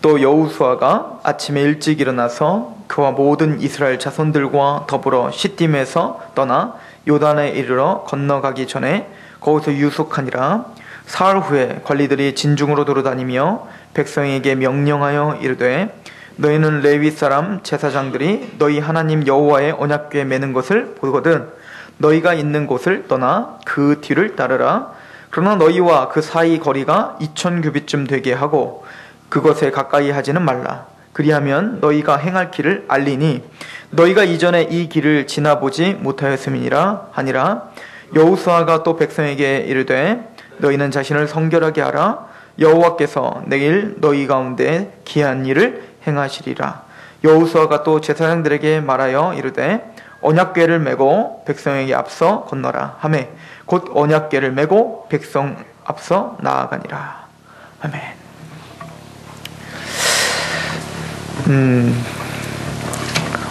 또 여호수아가 아침에 일찍 일어나서 그와 모든 이스라엘 자손들과 더불어 시딤에서 떠나 요단에 이르러 건너가기 전에 거기서 유숙하니라. 사흘 후에 관리들이 진중으로 돌아다니며 백성에게 명령하여 이르되 너희는 레위 사람 제사장들이 너희 하나님 여호와의 언약궤에 매는 것을 보거든 너희가 있는 곳을 떠나 그 뒤를 따르라. 그러나 너희와 그 사이 거리가 2000규빗쯤 되게 하고 그것에 가까이 하지는 말라. 그리하면 너희가 행할 길을 알리니 너희가 이전에 이 길을 지나보지 못하였음이니라 하니라. 여호수아가 또 백성에게 이르되 너희는 자신을 성결하게 하라. 여호와께서 내일 너희 가운데 기이한 일을 행하시리라. 여호수아가 또 제사장들에게 말하여 이르되 언약궤를 메고 백성에게 앞서 건너라 하매 곧 언약궤를 메고 백성 앞서 나아가니라. 아멘.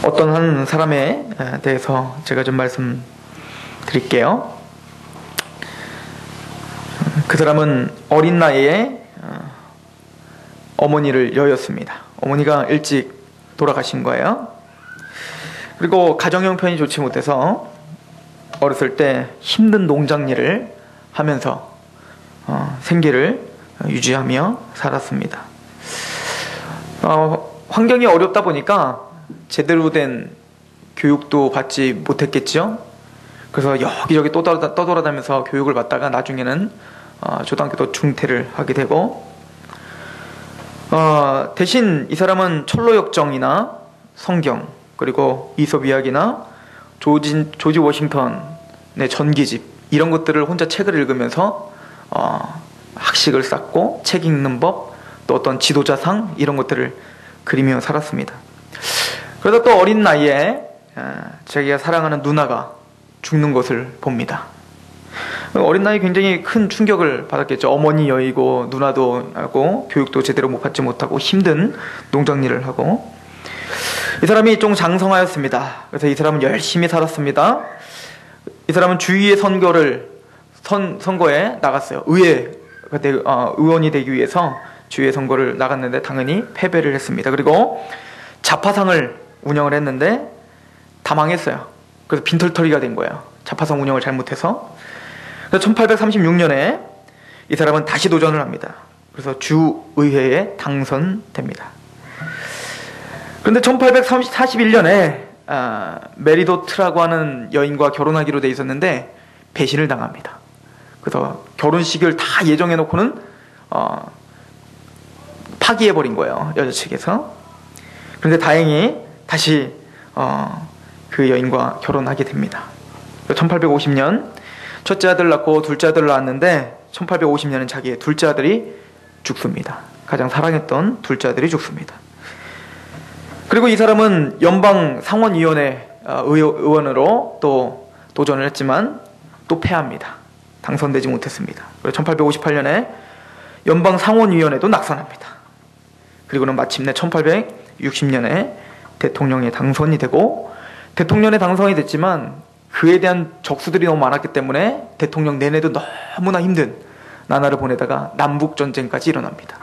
어떤 한 사람에 대해서 제가 좀 말씀드릴게요. 그 사람은 어린 나이에 어머니를 여였습니다. 어머니가 일찍 돌아가신 거예요. 그리고 가정 형편이 좋지 못해서 어렸을 때 힘든 농장 일을 하면서 생계를 유지하며 살았습니다. 환경이 어렵다 보니까 제대로 된 교육도 받지 못했겠죠. 그래서 여기저기 또 떠돌아다니면서 교육을 받다가 나중에는 초등학교도 중퇴를 하게 되고, 대신 이 사람은 철로역정이나 성경, 그리고 이솝 이야기나 조지 워싱턴의 전기집, 이런 것들을 혼자 책을 읽으면서 학식을 쌓고 책 읽는 법, 또 어떤 지도자상, 이런 것들을 그리며 살았습니다. 그러다 또 어린 나이에 자기가 사랑하는 누나가 죽는 것을 봅니다. 어린 나이에 굉장히 큰 충격을 받았겠죠. 어머니 여이고 누나도 하고 교육도 제대로 받지 못하고 힘든 농장 일을 하고, 이 사람이 좀 장성하였습니다. 그래서 이 사람은 열심히 살았습니다. 이 사람은 주의의 선거에 나갔어요. 의원이 되기 위해서 주의의 선거를 나갔는데 당연히 패배를 했습니다. 그리고 자파상을 운영을 했는데 다 망했어요. 그래서 빈털터리가 된 거예요. 자파상 운영을 잘못해서. 그래서 1836년에 이 사람은 다시 도전을 합니다. 그래서 주의회에 당선됩니다. 그런데 1841년에 메리도트라고 하는 여인과 결혼하기로 돼 있었는데 배신을 당합니다. 그래서 결혼식을 다 예정해놓고는 파기해버린 거예요, 여자 측에서. 그런데 다행히 다시 그 여인과 결혼하게 됩니다. 1850년 첫째 아들을 낳고 둘째 아들을 낳았는데 1850년은 자기의 둘째 아들이 죽습니다. 가장 사랑했던 둘째 아들이 죽습니다. 그리고 이 사람은 연방 상원위원회 의원으로 또 도전을 했지만 또 패합니다. 당선되지 못했습니다. 그리고 1858년에 연방 상원위원회도 낙선합니다. 그리고는 마침내 1860년에 대통령에 당선이 되고, 대통령에 당선이 됐지만 그에 대한 적수들이 너무 많았기 때문에 대통령 내내도 너무나 힘든 나날을 보내다가 남북전쟁까지 일어납니다.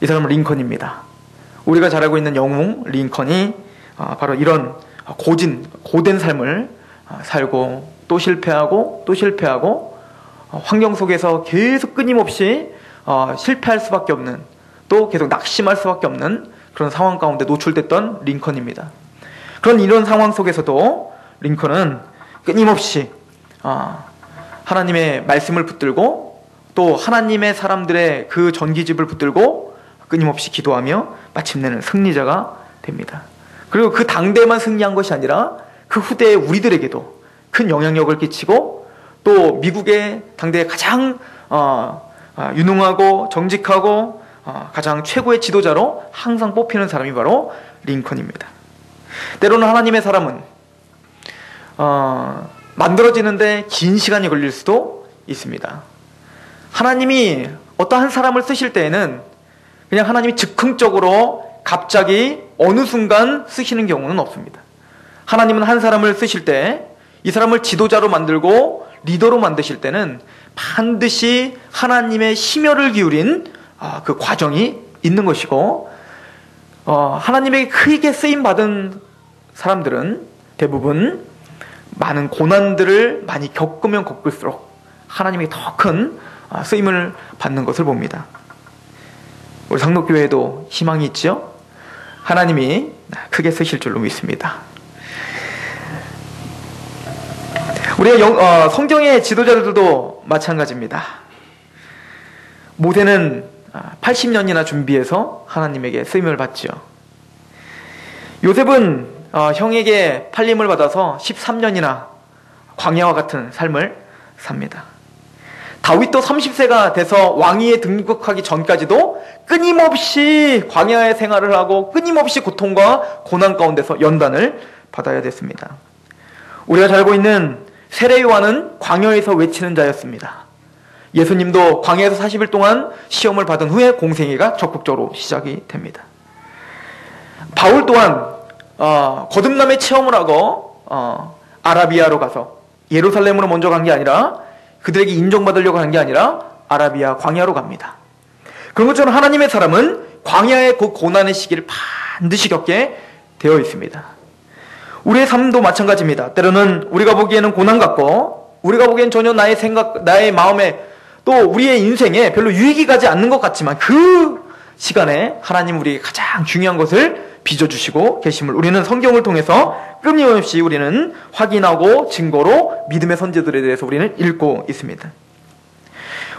이 사람은 링컨입니다. 우리가 잘 알고 있는 영웅 링컨이 바로 이런 고된 삶을 살고 또 실패하고 또 실패하고 환경 속에서 계속 끊임없이 실패할 수밖에 없는, 또 계속 낙심할 수밖에 없는 그런 상황 가운데 노출됐던 링컨입니다. 그런 이런 상황 속에서도 링컨은 끊임없이 하나님의 말씀을 붙들고 또 하나님의 사람들의 그 전기집을 붙들고 끊임없이 기도하며 마침내는 승리자가 됩니다. 그리고 그 당대만 승리한 것이 아니라 그 후대의 우리들에게도 큰 영향력을 끼치고, 또 미국의 당대의 가장 유능하고 정직하고 가장 최고의 지도자로 항상 뽑히는 사람이 바로 링컨입니다. 때로는 하나님의 사람은 만들어지는데 긴 시간이 걸릴 수도 있습니다. 하나님이 어떠한 사람을 쓰실 때에는 그냥 하나님이 즉흥적으로 갑자기 어느 순간 쓰시는 경우는 없습니다. 하나님은 한 사람을 쓰실 때 이 사람을 지도자로 만들고 리더로 만드실 때는 반드시 하나님의 심혈을 기울인 그 과정이 있는 것이고, 하나님에게 크게 쓰임받은 사람들은 대부분 많은 고난들을 많이 겪으면 겪을수록 하나님에게 더 큰 쓰임을 받는 것을 봅니다. 우리 상록교회에도 희망이 있죠? 하나님이 크게 쓰실 줄로 믿습니다. 우리가 성경의 지도자들도 마찬가지입니다. 모세는 80년이나 준비해서 하나님에게 쓰임을 받죠. 요셉은 형에게 팔림을 받아서 13년이나 광야와 같은 삶을 삽니다. 다윗도 30세가 돼서 왕위에 등극하기 전까지도 끊임없이 광야의 생활을 하고 끊임없이 고통과 고난 가운데서 연단을 받아야 됐습니다. 우리가 잘 알고 있는 세례 요한은 광야에서 외치는 자였습니다. 예수님도 광야에서 40일 동안 시험을 받은 후에 공생애가 적극적으로 시작이 됩니다. 바울 또한 거듭남의 체험을 하고 아라비아로 가서 예루살렘으로 먼저 간 게 아니라 그들에게 인정받으려고 하는 게 아니라 아라비아 광야로 갑니다. 그런 것처럼 하나님의 사람은 광야의 그 고난의 시기를 반드시 겪게 되어 있습니다. 우리의 삶도 마찬가지입니다. 때로는 우리가 보기에는 고난 같고 우리가 보기엔 전혀 나의 생각, 나의 마음에 또 우리의 인생에 별로 유익이 가지 않는 것 같지만 그 시간에 하나님 우리에게 가장 중요한 것을 빚어주시고 계심을 우리는 성경을 통해서 끊임없이 우리는 확인하고 증거로 믿음의 선제들에 대해서 우리는 읽고 있습니다.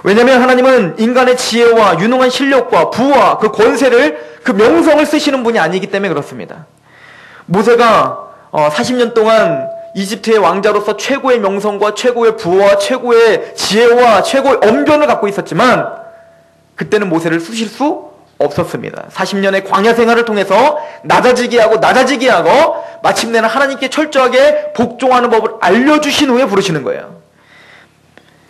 왜냐하면 하나님은 인간의 지혜와 유능한 실력과 부와 그 권세를 그 명성을 쓰시는 분이 아니기 때문에 그렇습니다. 모세가 40년 동안 이집트의 왕자로서 최고의 명성과 최고의 부와 최고의 지혜와 최고의 언변을 갖고 있었지만 그때는 모세를 쓰실 수 없었습니다. 40년의 광야 생활을 통해서 낮아지게 하고 마침내는 하나님께 철저하게 복종하는 법을 알려주신 후에 부르시는 거예요.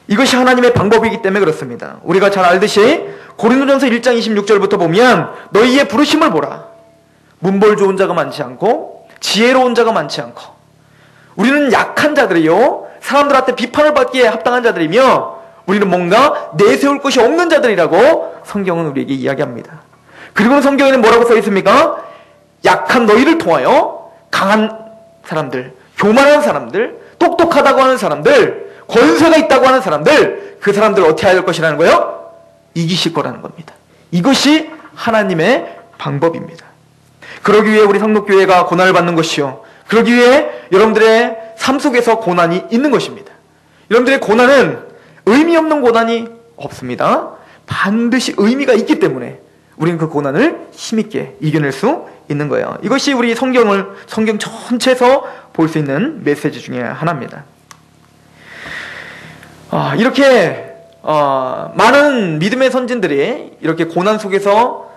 이것이 하나님의 방법이기 때문에 그렇습니다. 우리가 잘 알듯이 고린도전서 1장 26절부터 보면 너희의 부르심을 보라. 문벌 좋은 자가 많지 않고 지혜로운 자가 많지 않고 우리는 약한 자들이요 사람들한테 비판을 받기에 합당한 자들이며 우리는 뭔가 내세울 것이 없는 자들이라고 성경은 우리에게 이야기합니다. 그리고는 성경에는 뭐라고 써 있습니까? 약한 너희를 통하여 강한 사람들, 교만한 사람들, 똑똑하다고 하는 사람들, 권세가 있다고 하는 사람들, 그 사람들을 어떻게 해야 될 것이라는 거예요? 이기실 거라는 겁니다. 이것이 하나님의 방법입니다. 그러기 위해 우리 상록교회가 고난을 받는 것이요, 그러기 위해 여러분들의 삶 속에서 고난이 있는 것입니다. 여러분들의 고난은 의미 없는 고난이 없습니다. 반드시 의미가 있기 때문에 우리는 그 고난을 힘있게 이겨낼 수 있는 거예요. 이것이 우리 성경 전체에서 볼 수 있는 메시지 중에 하나입니다. 이렇게 많은 믿음의 선진들이 이렇게 고난 속에서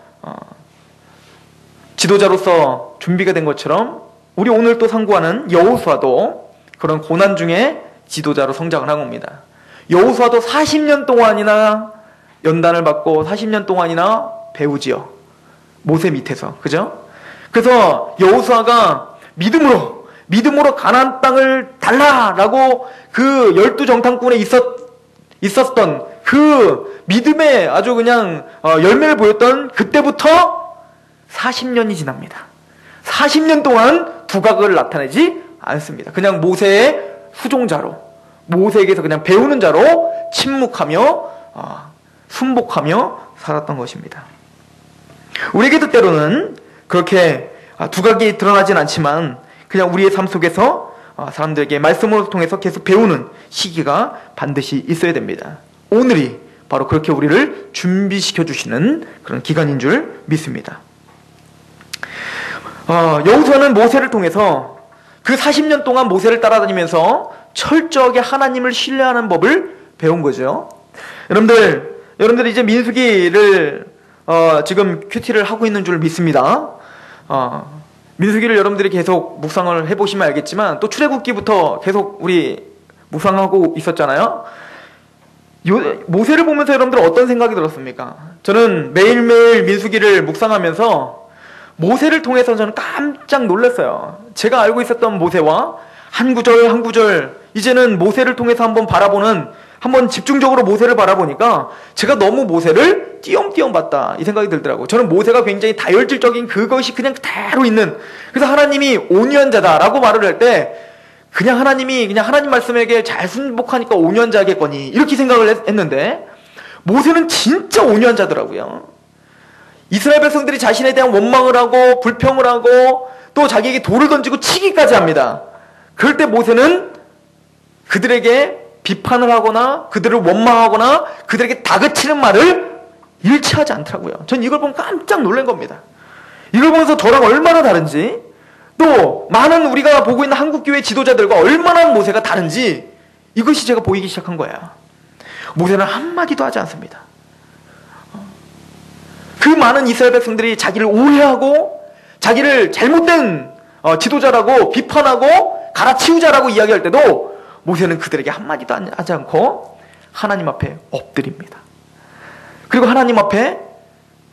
지도자로서 준비가 된 것처럼 우리 오늘 또 상고하는 여호수아도 그런 고난 중에 지도자로 성장을 한 겁니다. 여호수아도 40년 동안이나 연단을 받고 40년 동안이나 배우지요. 모세 밑에서. 그죠? 그래서 여호수아가 믿음으로 가나안 땅을 달라라고 그 12정탐꾼에 있었던 그 믿음의 아주 그냥 열매를 보였던 그때부터 40년이 지납니다. 40년 동안 두각을 나타내지 않습니다. 그냥 모세의 수종자로 모세에게서 그냥 배우는 자로 침묵하며 순복하며 살았던 것입니다. 우리에게도 때로는 그렇게 두각이 드러나진 않지만 그냥 우리의 삶 속에서 사람들에게 말씀을 통해서 계속 배우는 시기가 반드시 있어야 됩니다. 오늘이 바로 그렇게 우리를 준비시켜 주시는 그런 기간인 줄 믿습니다. 여호수아는 모세를 통해서 그 40년 동안 모세를 따라다니면서 철저하게 하나님을 신뢰하는 법을 배운 거죠. 여러분들 이제 민수기를 지금 큐티를 하고 있는 줄 믿습니다. 민수기를 여러분들이 계속 묵상을 해보시면 알겠지만 또 출애굽기부터 계속 우리 묵상하고 있었잖아요. 모세를 보면서 여러분들 어떤 생각이 들었습니까? 저는 매일매일 민수기를 묵상하면서 모세를 통해서 저는 깜짝 놀랐어요. 제가 알고 있었던 모세와 한 구절 한 구절 이제는 모세를 통해서 한번 바라보는 한번 집중적으로 모세를 바라보니까 제가 너무 모세를 띄엄띄엄 봤다 이 생각이 들더라고요. 저는 모세가 굉장히 다혈질적인 그것이 그냥 그대로 있는, 그래서 하나님이 온유한자다라고 말을 할 때 그냥 하나님이 그냥 하나님 말씀에게 잘 순복하니까 온유한자겠거니 이렇게 생각을 했는데, 모세는 진짜 온유한자더라고요. 이스라엘 백성들이 자신에 대한 원망을 하고 불평을 하고 또 자기에게 돌을 던지고 치기까지 합니다. 그럴 때 모세는 그들에게 비판을 하거나 그들을 원망하거나 그들에게 다그치는 말을 일치하지 않더라고요. 전 이걸 보면 깜짝 놀란 겁니다. 이걸 보면서 저랑 얼마나 다른지, 또 많은 우리가 보고 있는 한국교회 지도자들과 얼마나 모세가 다른지 이것이 제가 보이기 시작한 거예요. 모세는 한마디도 하지 않습니다. 그 많은 이스라엘 백성들이 자기를 오해하고 자기를 잘못된 지도자라고 비판하고 갈아치우자라고 이야기할 때도 모세는 그들에게 한마디도 하지 않고 하나님 앞에 엎드립니다. 그리고 하나님 앞에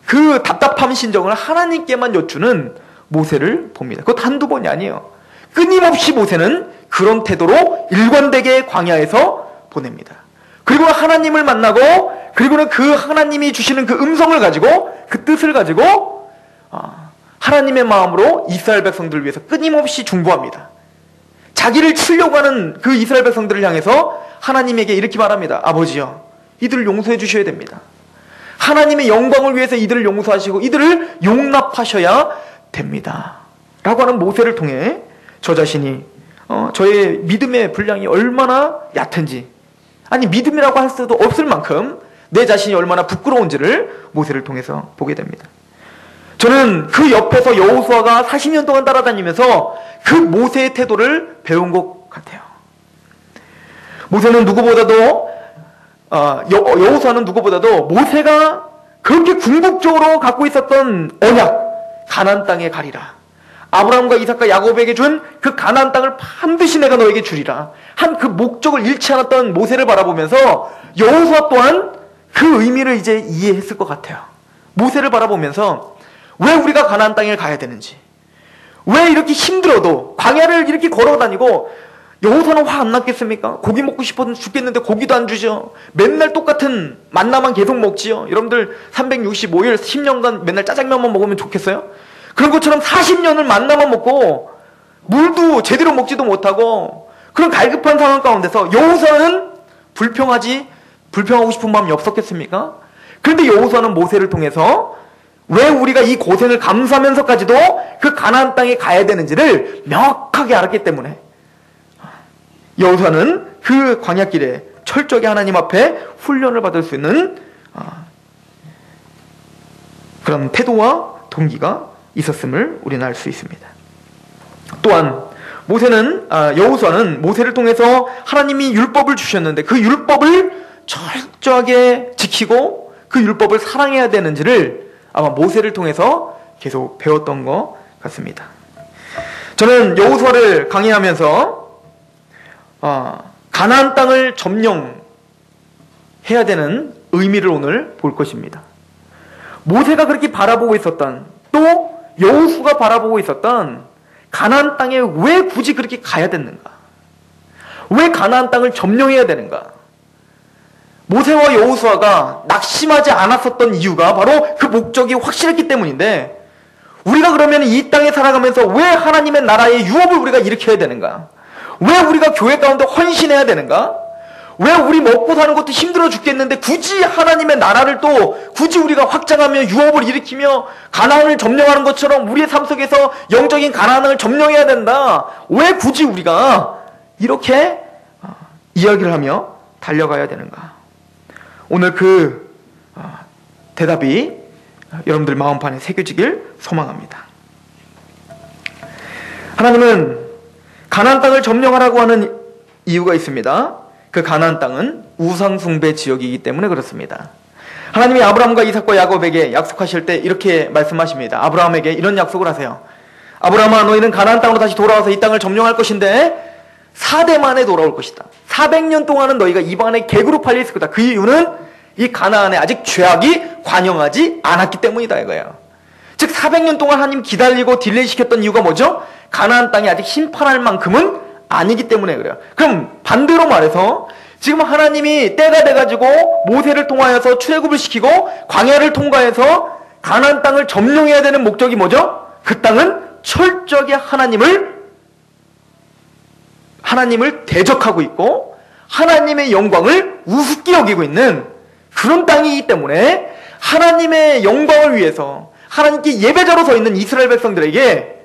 그 답답한 심정을 하나님께만 여쭈는 모세를 봅니다. 그것 한두 번이 아니에요. 끊임없이 모세는 그런 태도로 일관되게 광야에서 보냅니다. 그리고 하나님을 만나고, 그리고는 그 하나님이 주시는 그 음성을 가지고, 그 뜻을 가지고 하나님의 마음으로 이스라엘 백성들을 위해서 끊임없이 중보합니다. 자기를 치려고 하는 그 이스라엘 백성들을 향해서 하나님에게 이렇게 말합니다. 아버지요, 이들을 용서해 주셔야 됩니다. 하나님의 영광을 위해서 이들을 용서하시고 이들을 용납하셔야 됩니다. 라고 하는 모세를 통해 저 자신이 저의 믿음의 분량이 얼마나 얕은지, 아니 믿음이라고 할 수도 없을 만큼 내 자신이 얼마나 부끄러운지를 모세를 통해서 보게 됩니다. 저는 그 옆에서 여호수아가 40년 동안 따라다니면서 그 모세의 태도를 배운 것 같아요. 모세는 누구보다도 여호수아는 누구보다도 모세가 그렇게 궁극적으로 갖고 있었던 언약, 가나안 땅에 가리라, 아브라함과 이삭과 야곱에게 준 그 가나안 땅을 반드시 내가 너에게 주리라 한 그 목적을 잃지 않았던 모세를 바라보면서 여호수아 또한 그 의미를 이제 이해했을 것 같아요. 모세를 바라보면서 왜 우리가 가나안 땅에 가야 되는지, 왜 이렇게 힘들어도 광야를 이렇게 걸어다니고, 여호수아는 화 안 났겠습니까? 고기 먹고 싶어서 죽겠는데 고기도 안 주죠. 맨날 똑같은 만나만 계속 먹지요. 여러분들 365일 10년간 맨날 짜장면만 먹으면 좋겠어요? 그런 것처럼 40년을 만나만 먹고 물도 제대로 먹지도 못하고 그런 갈급한 상황 가운데서 여호수아는 불평하고 싶은 마음이 없었겠습니까? 그런데 여호수아는 모세를 통해서 왜 우리가 이 고생을 감수하면서까지도 그 가나안 땅에 가야 되는지를 명확하게 알았기 때문에 여호수아는 그 광야길에 철저하게 하나님 앞에 훈련을 받을 수 있는 그런 태도와 동기가 있었음을 우리는 알 수 있습니다. 또한 여호수아는 모세를 통해서 하나님이 율법을 주셨는데 그 율법을 철저하게 지키고 그 율법을 사랑해야 되는지를 아마 모세를 통해서 계속 배웠던 것 같습니다. 저는 여호수아를 강의하면서 가나안 땅을 점령해야 되는 의미를 오늘 볼 것입니다. 모세가 그렇게 바라보고 있었던, 또 여호수아가 바라보고 있었던 가나안 땅에 왜 굳이 그렇게 가야 됐는가? 왜 가나안 땅을 점령해야 되는가? 모세와 여호수아가 낙심하지 않았었던 이유가 바로 그 목적이 확실했기 때문인데, 우리가 그러면 이 땅에 살아가면서 왜 하나님의 나라의 유업을 우리가 일으켜야 되는가? 왜 우리가 교회 가운데 헌신해야 되는가? 왜 우리 먹고 사는 것도 힘들어 죽겠는데 굳이 하나님의 나라를 또 굳이 우리가 확장하며 유업을 일으키며 가나안을 점령하는 것처럼 우리의 삶 속에서 영적인 가나안을 점령해야 된다. 왜 굳이 우리가 이렇게 이야기를 하며 달려가야 되는가? 오늘 그 대답이 여러분들 마음판에 새겨지길 소망합니다. 하나님은 가나안 땅을 점령하라고 하는 이유가 있습니다. 그 가나안 땅은 우상 숭배 지역이기 때문에 그렇습니다. 하나님이 아브라함과 이삭과 야곱에게 약속하실 때 이렇게 말씀하십니다. 아브라함에게 이런 약속을 하세요. 아브라함아, 너희는 가나안 땅으로 다시 돌아와서 이 땅을 점령할 것인데 4대 만에 돌아올 것이다. 400년 동안은 너희가 입안에 객으로 팔려 있을 거다. 그 이유는 이 가나안에 아직 죄악이 관영하지 않았기 때문이다 이거예요. 즉 400년 동안 하나님 기다리고 딜레이 시켰던 이유가 뭐죠? 가나안 땅이 아직 심판할 만큼은 아니기 때문에 그래요. 그럼 반대로 말해서 지금 하나님이 때가 돼가지고 모세를 통하여서 출애굽을 시키고 광야를 통과해서 가나안 땅을 점령해야 되는 목적이 뭐죠? 그 땅은 철저하게 하나님을 대적하고 있고 하나님의 영광을 우습게 여기고 있는 그런 땅이기 때문에 하나님의 영광을 위해서 하나님께 예배자로 서 있는 이스라엘 백성들에게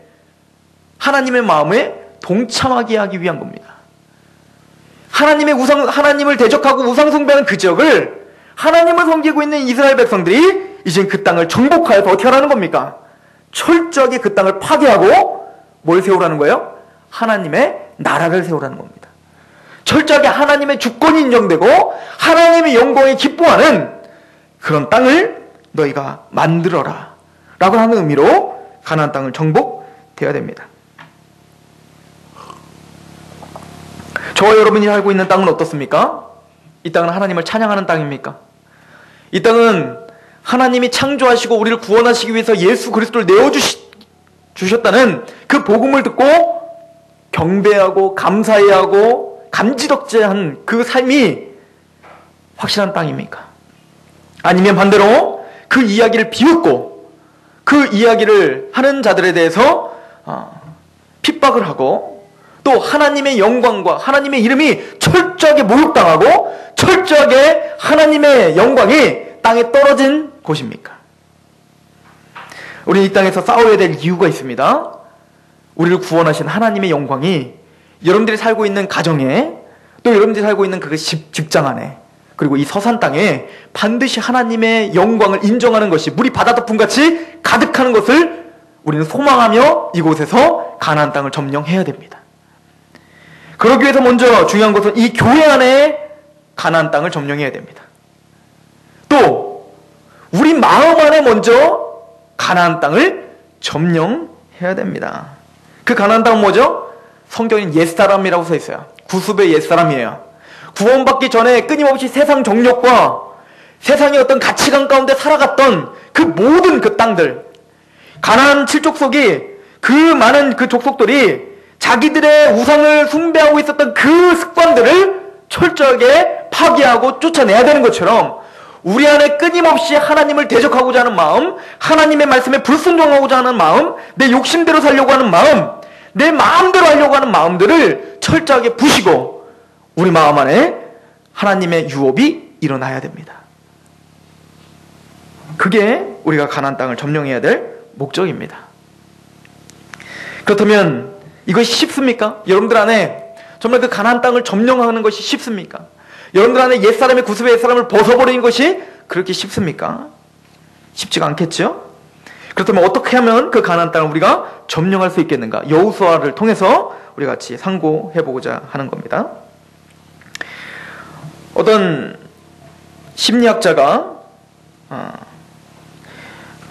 하나님의 마음에 동참하게 하기 위한 겁니다. 하나님을 대적하고 우상숭배하는 그 지역을 하나님을 섬기고 있는 이스라엘 백성들이 이제 그 땅을 정복하여서 어떻게 하라는 겁니까? 철저하게 그 땅을 파괴하고 뭘 세우라는 거예요? 하나님의 나라를 세우라는 겁니다. 철저하게 하나님의 주권이 인정되고 하나님의 영광에 기뻐하는 그런 땅을 너희가 만들어라 라고 하는 의미로 가나안 땅을 정복되어야 됩니다. 저와 여러분이 살고 있는 땅은 어떻습니까? 이 땅은 하나님을 찬양하는 땅입니까? 이 땅은 하나님이 창조하시고 우리를 구원하시기 위해서 예수 그리스도를 내어주셨다는 그 복음을 듣고 경배하고 감사해하고 감지덕지한 그 삶이 확실한 땅입니까? 아니면 반대로 그 이야기를 비웃고 그 이야기를 하는 자들에 대해서 핍박을 하고 또 하나님의 영광과 하나님의 이름이 철저하게 모욕당하고 철저하게 하나님의 영광이 땅에 떨어진 곳입니까? 우리는 이 땅에서 싸워야 될 이유가 있습니다. 우리를 구원하신 하나님의 영광이 여러분들이 살고 있는 가정에 또 여러분들이 살고 있는 그 직장 안에 그리고 이 서산 땅에 반드시 하나님의 영광을 인정하는 것이 물이 바다덮음같이 가득하는 것을 우리는 소망하며 이곳에서 가나안 땅을 점령해야 됩니다. 그러기 위해서 먼저 중요한 것은 이 교회 안에 가나안 땅을 점령해야 됩니다. 또 우리 마음 안에 먼저 가나안 땅을 점령해야 됩니다. 그 가나안 땅은 뭐죠? 성경엔 옛사람이라고 써 있어요. 구습의 옛사람이에요. 구원받기 전에 끊임없이 세상 정욕과 세상의 어떤 가치관 가운데 살아갔던 그 모든 그 땅들, 가나안 7족속이 그 많은 그 족속들이 자기들의 우상을 숭배하고 있었던 그 습관들을 철저하게 파괴하고 쫓아내야 되는 것처럼 우리 안에 끊임없이 하나님을 대적하고자 하는 마음, 하나님의 말씀에 불순종하고자 하는 마음, 내 욕심대로 살려고 하는 마음, 내 마음대로 하려고 하는 마음들을 철저하게 부시고 우리 마음 안에 하나님의 유업이 일어나야 됩니다. 그게 우리가 가나안 땅을 점령해야 될 목적입니다. 그렇다면 이것이 쉽습니까? 여러분들 안에 정말 그 가나안 땅을 점령하는 것이 쉽습니까? 여러분들 안에 옛사람의 구습의 옛사람을 벗어버리는 것이 그렇게 쉽습니까? 쉽지가 않겠죠? 그렇다면 어떻게 하면 그 가나안 땅을 우리가 점령할 수 있겠는가? 여호수아를 통해서 우리 같이 상고해보고자 하는 겁니다. 어떤 심리학자가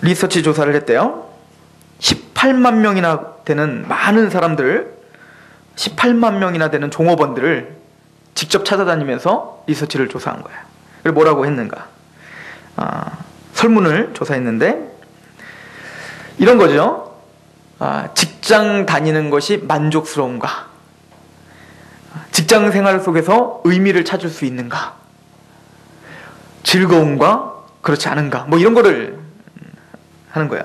리서치 조사를 했대요. 18만 명이나 되는 많은 사람들, 18만 명이나 되는 종업원들을 직접 찾아다니면서 리서치를 조사한 거야. 그리고 뭐라고 했는가? 설문을 조사했는데 이런 거죠. 직장 다니는 것이 만족스러운가? 직장 생활 속에서 의미를 찾을 수 있는가? 즐거움과 그렇지 않은가? 뭐 이런 거를 하는 거야.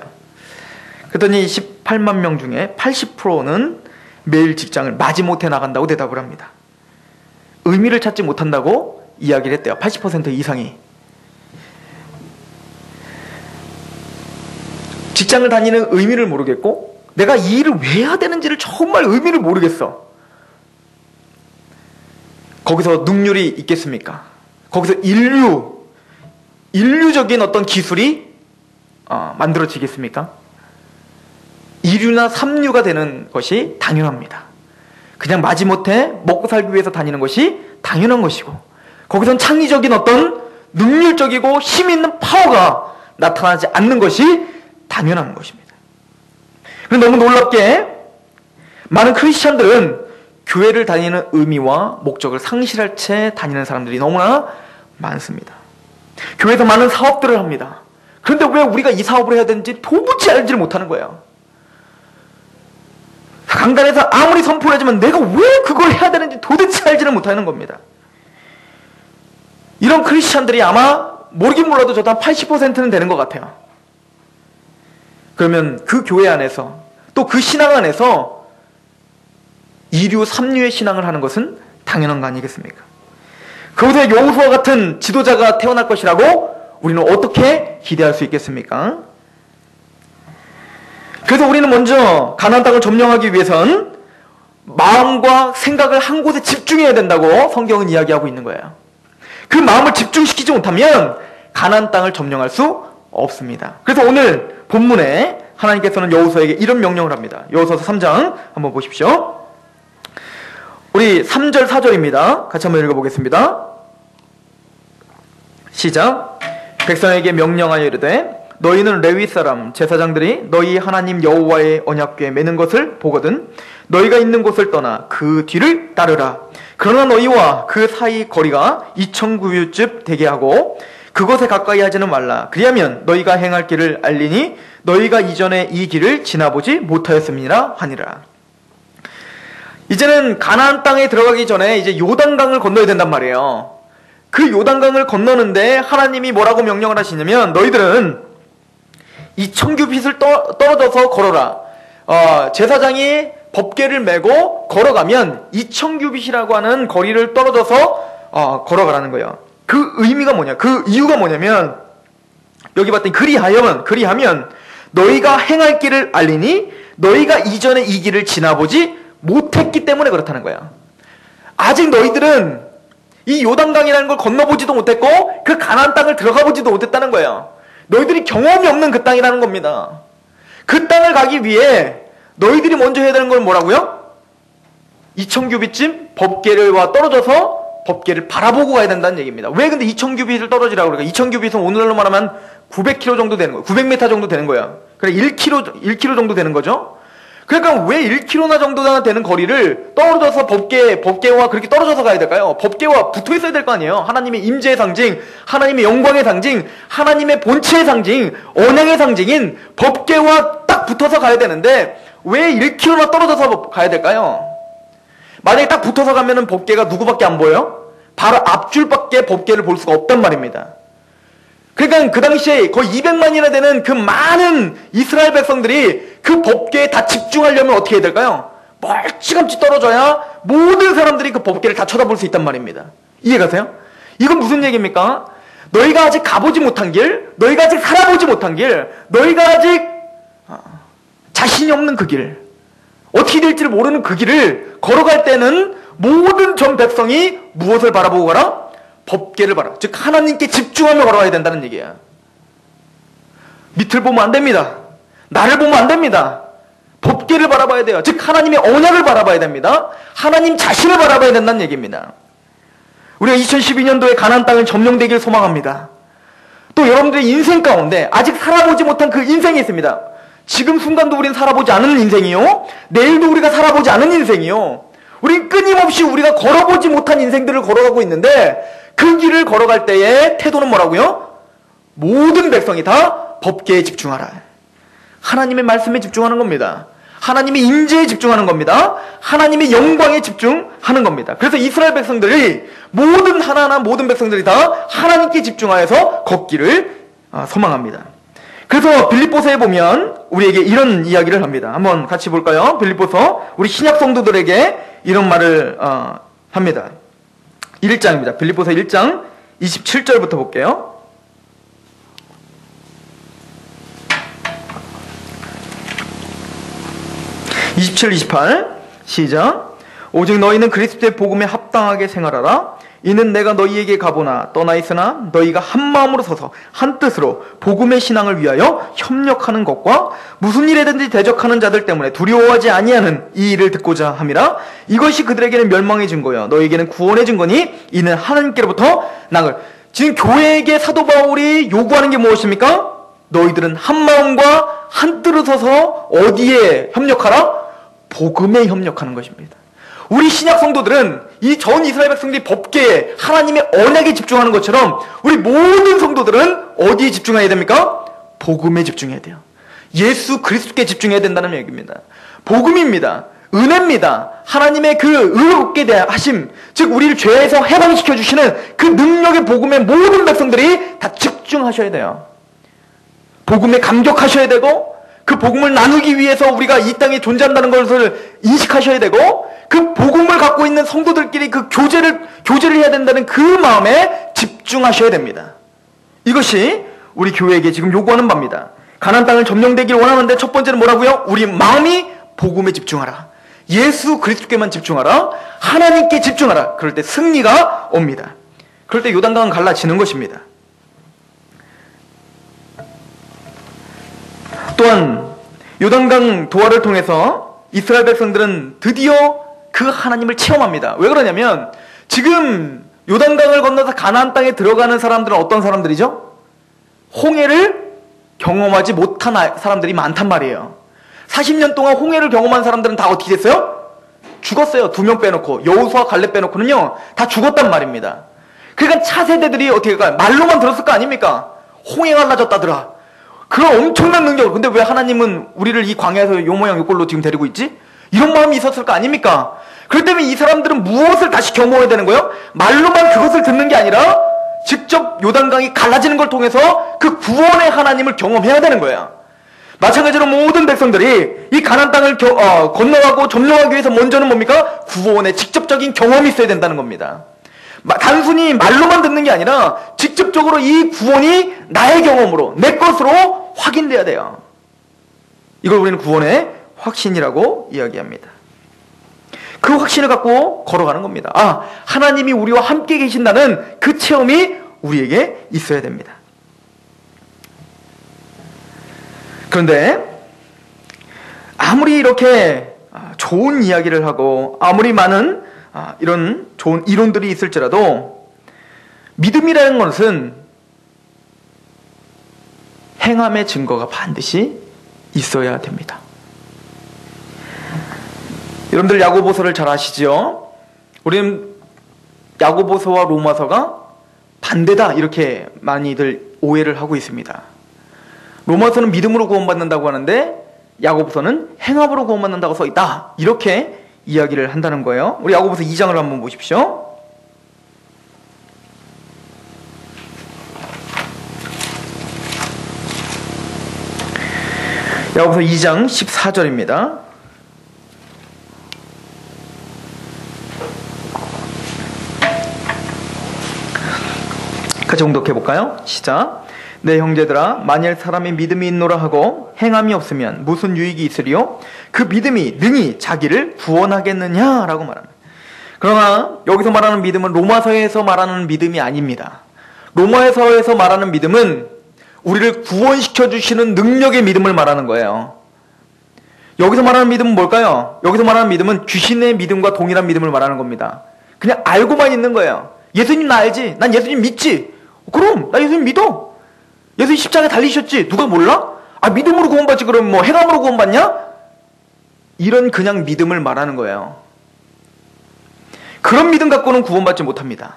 그랬더니 18만 명 중에 80%는 매일 직장을 마지못해 나간다고 대답을 합니다. 의미를 찾지 못한다고 이야기를 했대요. 80% 이상이. 직장을 다니는 의미를 모르겠고 내가 이 일을 왜 해야 되는지를 정말 의미를 모르겠어. 거기서 능률이 있겠습니까? 거기서 인류적인 어떤 기술이 만들어지겠습니까? 2류나 3류가 되는 것이 당연합니다. 그냥 마지못해 먹고 살기 위해서 다니는 것이 당연한 것이고 거기선 창의적인 어떤 능률적이고 힘 있는 파워가 나타나지 않는 것이 당연한 것입니다. 그런데 너무 놀랍게 많은 크리스찬들은 교회를 다니는 의미와 목적을 상실할 채 다니는 사람들이 너무나 많습니다. 교회에서 많은 사업들을 합니다. 그런데 왜 우리가 이 사업을 해야 되는지 도무지 알지를 못하는 거예요. 강단에서 아무리 선포를 하지만 내가 왜 그걸 해야 되는지 도대체 알지를 못하는 겁니다. 이런 크리스찬들이 아마 모르긴 몰라도 저도 한 80%는 되는 것 같아요. 그러면 그 교회 안에서 또 그 신앙 안에서 2류, 3류의 신앙을 하는 것은 당연한 거 아니겠습니까? 그곳에 여호수아 같은 지도자가 태어날 것이라고 우리는 어떻게 기대할 수 있겠습니까? 그래서 우리는 먼저 가나안 땅을 점령하기 위해선 마음과 생각을 한 곳에 집중해야 된다고 성경은 이야기하고 있는 거예요. 그 마음을 집중시키지 못하면 가나안 땅을 점령할 수 없습니다. 그래서 오늘 본문에 하나님께서는 여호수아에게 이런 명령을 합니다. 여호수아서 3장 한번 보십시오. 우리 3절 4절입니다. 같이 한번 읽어보겠습니다. 시작. 백성에게 명령하여 이르되 너희는 레위 사람 제사장들이 너희 하나님 여호와의 언약궤에 매는 것을 보거든 너희가 있는 곳을 떠나 그 뒤를 따르라. 그러나 너희와 그 사이 거리가 2000규빗 되게 하고 그것에 가까이 하지는 말라. 그리하면 너희가 행할 길을 알리니 너희가 이전에 이 길을 지나보지 못하였음이라 하니라. 이제는 가나안 땅에 들어가기 전에 이제 요단강을 건너야 된단 말이에요. 그 요단강을 건너는데 하나님이 뭐라고 명령을 하시냐면 너희들은 2000규빗을 떨어져서 걸어라. 제사장이 법궤를 메고 걸어가면 2000규빗이라고 하는 거리를 떨어져서 걸어가라는 거예요. 그 의미가 뭐냐? 그 이유가 뭐냐면 여기 봤더니 그리하면 너희가 행할 길을 알리니 너희가 이전에 이 길을 지나보지 못했기 때문에 그렇다는 거야. 아직 너희들은 이 요단강이라는 걸 건너보지도 못했고 그 가나안 땅을 들어가보지도 못했다는 거예요. 너희들이 경험이 없는 그 땅이라는 겁니다. 그 땅을 가기 위해 너희들이 먼저 해야 되는 건 뭐라고요? 2000규빗쯤 법궤와 떨어져서 법궤를 바라보고 가야 된다는 얘기입니다. 왜 근데 2000규빗을 떨어지라고 그럴까? 2000규빗은 오늘날로 말하면 900km 정도 되는 거예요. 900m 정도 되는 거예요. 그래 1km 정도 되는 거죠. 그러니까 왜 1km나 정도 되는 거리를 떨어져서 법궤와 그렇게 떨어져서 가야 될까요? 법궤와 붙어 있어야 될 거 아니에요. 하나님의 임재의 상징, 하나님의 영광의 상징, 하나님의 본체의 상징, 언약의 상징인 법궤와 딱 붙어서 가야 되는데 왜 1km나 떨어져서 가야 될까요? 만약에 딱 붙어서 가면은 법궤가 누구밖에 안 보여요? 바로 앞줄밖에 법궤를 볼 수가 없단 말입니다. 그러니까 그 당시에 거의 200만이나 되는 그 많은 이스라엘 백성들이 그 법궤에 다 집중하려면 어떻게 해야 될까요? 멀찌감치 떨어져야 모든 사람들이 그 법궤를 다 쳐다볼 수 있단 말입니다. 이해가세요? 이건 무슨 얘기입니까? 너희가 아직 가보지 못한 길, 너희가 아직 살아보지 못한 길, 너희가 아직 자신이 없는 그 길, 어떻게 될지를 모르는 그 길을 걸어갈 때는 모든 전 백성이 무엇을 바라보고 가라? 법궤를 바라. 즉 하나님께 집중하며 걸어가야 된다는 얘기야. 밑을 보면 안 됩니다. 나를 보면 안 됩니다. 법궤를 바라봐야 돼요. 즉 하나님의 언약을 바라봐야 됩니다. 하나님 자신을 바라봐야 된다는 얘기입니다. 우리가 2012년도에 가나안 땅을 점령되길 소망합니다. 또 여러분들의 인생 가운데 아직 살아보지 못한 그 인생이 있습니다. 지금 순간도 우리는 살아보지 않은 인생이요. 내일도 우리가 살아보지 않은 인생이요. 우린 끊임없이 우리가 걸어보지 못한 인생들을 걸어가고 있는데 그 길을 걸어갈 때의 태도는 뭐라고요? 모든 백성이 다 법궤에 집중하라. 하나님의 말씀에 집중하는 겁니다. 하나님의 임재에 집중하는 겁니다. 하나님의 영광에 집중하는 겁니다. 그래서 이스라엘 백성들이 하나하나 모든 백성들이 다 하나님께 집중하여서 걷기를 소망합니다. 그래서 빌립보서에 보면 우리에게 이런 이야기를 합니다. 한번 같이 볼까요? 빌립보서 우리 신약 성도들에게 이런 말을 합니다. 1장입니다. 빌립보서 1장 27절부터 볼게요. 27, 28 시작. 오직 너희는 그리스도의 복음에 합당하게 생활하라. 이는 내가 너희에게 가보나 떠나 있으나 너희가 한 마음으로 서서 한 뜻으로 복음의 신앙을 위하여 협력하는 것과 무슨 일에든지 대적하는 자들 때문에 두려워하지 아니하는 이 일을 듣고자 함이라. 이것이 그들에게는 멸망의 증거여 너희에게는 구원의 증거니 이는 하나님께로부터 나을. 지금 교회에게 사도 바울이 요구하는 게 무엇입니까? 너희들은 한 마음과 한 뜻으로 서서 어디에 협력하라? 복음에 협력하는 것입니다. 우리 신약 성도들은 이 전 이스라엘 백성들이 법궤에 하나님의 언약에 집중하는 것처럼 우리 모든 성도들은 어디에 집중해야 됩니까? 복음에 집중해야 돼요. 예수 그리스도께 집중해야 된다는 얘기입니다. 복음입니다. 은혜입니다. 하나님의 그 의롭게 대하심, 즉 우리를 죄에서 해방시켜 주시는 그 능력의 복음에 모든 백성들이 다 집중하셔야 돼요. 복음에 감격하셔야 되고, 그 복음을 나누기 위해서 우리가 이 땅에 존재한다는 것을 인식하셔야 되고, 그 복음을 갖고 있는 성도들끼리 그 교제를 해야 된다는 그 마음에 집중하셔야 됩니다. 이것이 우리 교회에게 지금 요구하는 바입니다. 가나안 땅을 점령되기를 원하는데 첫 번째는 뭐라고요? 우리 마음이 복음에 집중하라. 예수 그리스도께만 집중하라. 하나님께 집중하라. 그럴 때 승리가 옵니다. 그럴 때 요단강은 갈라지는 것입니다. 또한 요단강 도하를 통해서 이스라엘 백성들은 드디어 그 하나님을 체험합니다. 왜 그러냐면 지금 요단강을 건너서 가나안 땅에 들어가는 사람들은 어떤 사람들이죠? 홍해를 경험하지 못한 사람들이 많단 말이에요. 40년 동안 홍해를 경험한 사람들은 다 어떻게 됐어요? 죽었어요. 2명 빼놓고. 여호수아 갈렙 빼놓고는요 다 죽었단 말입니다. 그러니까 차세대들이 어떻게 할까요? 말로만 들었을 거 아닙니까? 홍해 갈라졌다더라. 그런 엄청난 능력. 근데 왜 하나님은 우리를 이 광야에서 요 모양 요 꼴로 지금 데리고 있지? 이런 마음이 있었을 거 아닙니까? 그렇기 때문에 이 사람들은 무엇을 다시 경험해야 되는 거예요? 말로만 그것을 듣는 게 아니라 직접 요단강이 갈라지는 걸 통해서 그 구원의 하나님을 경험해야 되는 거예요. 마찬가지로 모든 백성들이 이 가나안 땅을 건너가고 점령하기 위해서 먼저는 뭡니까? 구원의 직접적인 경험이 있어야 된다는 겁니다. 단순히 말로만 듣는 게 아니라 직접적으로 이 구원이 나의 경험으로, 내 것으로 확인돼야 돼요. 이걸 우리는 구원의 확신이라고 이야기합니다. 그 확신을 갖고 걸어가는 겁니다. 아, 하나님이 우리와 함께 계신다는 그 체험이 우리에게 있어야 됩니다. 그런데 아무리 이렇게 좋은 이야기를 하고 아무리 많은 이런 좋은 이론들이 있을지라도 믿음이라는 것은 행함의 증거가 반드시 있어야 됩니다. 여러분들 야고보서를 잘 아시죠? 우리는 야고보서와 로마서가 반대다 이렇게 많이들 오해를 하고 있습니다. 로마서는 믿음으로 구원받는다고 하는데 야고보서는 행함으로 구원받는다고 써 있다. 이렇게 이야기를 한다는 거예요. 우리 야고보서 2장을 한번 보십시오. 야고보서 2장 14절입니다. 같이 봉독해 볼까요? 시작. 내 형제들아, 만일 사람이 믿음이 있노라 하고 행함이 없으면 무슨 유익이 있으리요? 그 믿음이 능히 자기를 구원하겠느냐라고 말합니다. 그러나 여기서 말하는 믿음은 로마서에서 말하는 믿음이 아닙니다. 로마서에서 말하는 믿음은 우리를 구원시켜 주시는 능력의 믿음을 말하는 거예요. 여기서 말하는 믿음은 뭘까요? 여기서 말하는 믿음은 귀신의 믿음과 동일한 믿음을 말하는 겁니다. 그냥 알고만 있는 거예요. 예수님 나 알지? 난 예수님 믿지? 그럼 나 예수님 믿어. 예수님 십자가에 달리셨지? 누가 몰라? 아, 믿음으로 구원받지. 그럼 뭐 행함으로 구원받냐? 이런 그냥 믿음을 말하는 거예요. 그런 믿음 갖고는 구원받지 못합니다.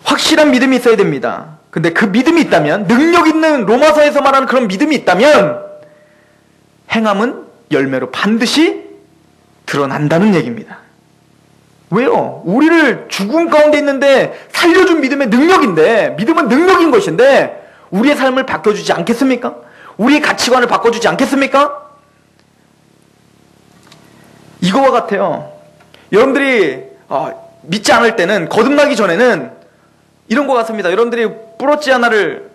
확실한 믿음이 있어야 됩니다. 근데 그 믿음이 있다면, 능력 있는 로마서에서 말하는 그런 믿음이 있다면 행함은 열매로 반드시 드러난다는 얘기입니다. 왜요? 우리를 죽음 가운데 있는데 살려준 믿음의 능력인데, 믿음은 능력인 것인데 우리의 삶을 바꿔주지 않겠습니까? 우리의 가치관을 바꿔주지 않겠습니까? 이거와 같아요. 여러분들이 믿지 않을 때는, 거듭나기 전에는 이런 것 같습니다. 여러분들이 뿌러지 하나를,